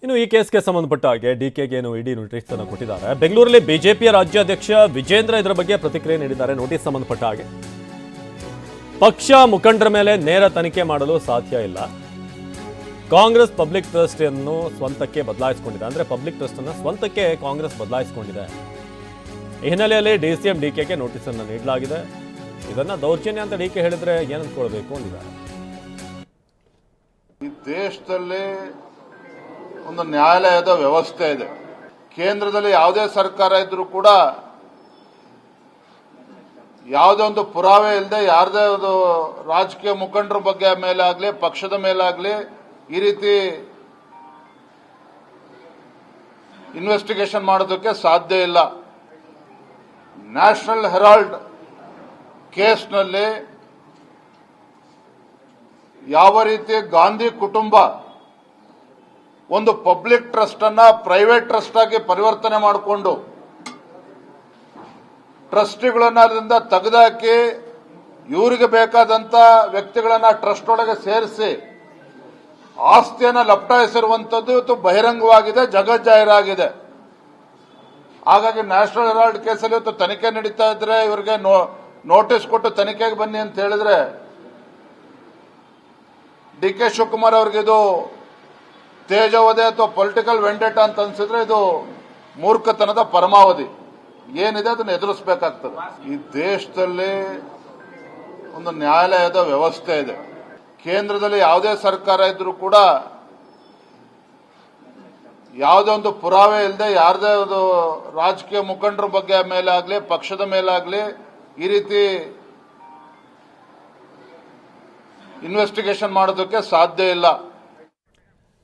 ಇನ್ನು ಈ ಕೇಸ್ಗೆ ಸಂಬಂಧಪಟ್ಟ ಹಾಗೆ ಡಿಕೆಗೆ ಇಡಿ ನೋಟಿಸ್ ಅನ್ನು ಕೊಟ್ಟಿದ್ದಾರೆ. ಬೆಂಗಳೂರಲ್ಲಿ ಬಿಜೆಪಿಯ ರಾಜ್ಯಾಧ್ಯಕ್ಷ ವಿಜೇಂದ್ರ ಇದರ ಬಗ್ಗೆ ಪ್ರತಿಕ್ರಿಯೆ ನೀಡಿದ್ದಾರೆ. ನೋಟಿಸ್ ಸಂಬಂಧಪಟ್ಟ ಹಾಗೆ ಪಕ್ಷ ಮುಖಂಡರ ಮೇಲೆ ನೇರ ತನಿಖೆ ಮಾಡಲು ಸಾಧ್ಯ ಇಲ್ಲ. ಕಾಂಗ್ರೆಸ್ ಪಬ್ಲಿಕ್ ಟ್ರಸ್ಟ್ ಅನ್ನು ಸ್ವಂತಕ್ಕೆ ಬದಲಾಯಿಸಿಕೊಂಡಿದೆ. ಅಂದ್ರೆ ಪಬ್ಲಿಕ್ ಟ್ರಸ್ಟ್ ಅನ್ನು ಸ್ವಂತಕ್ಕೆ ಕಾಂಗ್ರೆಸ್ ಬದಲಾಯಿಸಿಕೊಂಡಿದೆ. ಈ ಹಿನ್ನೆಲೆಯಲ್ಲಿ ಡಿಸಿಎಂ ಡಿಕೆಗೆ ನೋಟಿಸ್ ಅನ್ನು ನೀಡಲಾಗಿದೆ. ಇದನ್ನ ದೌರ್ಜನ್ಯ ಅಂತ ಡಿಕೆ ಹೇಳಿದ್ರೆ ಏನಂದ್ಕೊಳ್ಬೇಕು ಅಂದಿದ್ದಾರೆ. ಈ ದೇಶದಲ್ಲಿ ಒಂದು ನ್ಯಾಯಾಲಯದ ವ್ಯವಸ್ಥೆ ಇದೆ. ಕೇಂದ್ರದಲ್ಲಿ ಯಾವುದೇ ಸರ್ಕಾರ ಇದ್ರೂ ಕೂಡ ಯಾವುದೇ ಒಂದು ಪುರಾವೆ ಇಲ್ಲದೆ ಯಾರದೇ ಒಂದು ರಾಜಕೀಯ ಮುಖಂಡರ ಬಗ್ಗೆ ಮೇಲಾಗ್ಲಿ ಪಕ್ಷದ ಮೇಲಾಗ್ಲಿ ಈ ರೀತಿ ಇನ್ವೆಸ್ಟಿಗೇಷನ್ ಮಾಡೋದಕ್ಕೆ ಸಾಧ್ಯ ಇಲ್ಲ. ನ್ಯಾಷನಲ್ ಹೆರಾಲ್ಡ್ ಕೇಸ್ನಲ್ಲಿ ಯಾವ ರೀತಿ ಗಾಂಧಿ ಕುಟುಂಬ ಒಂದು ಪಬ್ಲಿಕ್ ಟ್ರಸ್ಟ್ ಅನ್ನ ಪ್ರೈವೇಟ್ ಟ್ರಸ್ಟ್ ಆಗಿ ಪರಿವರ್ತನೆ ಮಾಡಿಕೊಂಡು ಟ್ರಸ್ಟಿಗಳನ್ನ ಅದರಿಂದ ತೆಗೆದುಹಾಕಿ ಇವರಿಗೆ ಬೇಕಾದಂತ ವ್ಯಕ್ತಿಗಳನ್ನ ಟ್ರಸ್ಟ್ ಒಳಗೆ ಸೇರಿಸಿ ಆಸ್ತಿಯನ್ನು ಲಪಟಾಯಿಸಿರುವಂತದ್ದು ಇವತ್ತು ಬಹಿರಂಗವಾಗಿದೆ, ಜಗಜ್ಜಾಹೀರಾಗಿದೆ. ಹಾಗಾಗಿ ನ್ಯಾಷನಲ್ ಹೆರಾಲ್ಡ್ ಕೇಸಲ್ಲಿ ಇವತ್ತು ತನಿಖೆ ನಡೀತಾ ಇದ್ರೆ ಇವರಿಗೆ ನೋಟಿಸ್ ಕೊಟ್ಟು ತನಿಖೆಗೆ ಬನ್ನಿ ಅಂತ ಹೇಳಿದ್ರೆ ಡಿ.ಕೆ. ಶಿವಕುಮಾರ್ ಅವ್ರಿಗೆ ಇದು ತೇಜೋವಧೆ ಅಥವಾ ಪೊಲಿಟಿಕಲ್ ವೆಂಡೇಟ ಅಂತ ಅನ್ಸಿದ್ರೆ ಇದು ಮೂರ್ಖತನದ ಪರಮಾವಧಿ. ಏನಿದೆ ಅದನ್ನು ಎದುರಿಸಬೇಕಾಗ್ತದೆ. ಈ ದೇಶದಲ್ಲಿ ಒಂದು ನ್ಯಾಯಾಲಯದ ವ್ಯವಸ್ಥೆ ಇದೆ. ಕೇಂದ್ರದಲ್ಲಿ ಯಾವುದೇ ಸರ್ಕಾರ ಇದ್ರೂ ಕೂಡ ಯಾವುದೇ ಒಂದು ಪುರಾವೆ ಇಲ್ಲದೆ ಯಾರದೇ ಒಂದು ರಾಜಕೀಯ ಮುಖಂಡರ ಬಗ್ಗೆ ಮೇಲಾಗ್ಲಿ ಪಕ್ಷದ ಮೇಲಾಗ್ಲಿ ಈ ರೀತಿ ಇನ್ವೆಸ್ಟಿಗೇಷನ್ ಮಾಡೋದಕ್ಕೆ ಸಾಧ್ಯ ಇಲ್ಲ.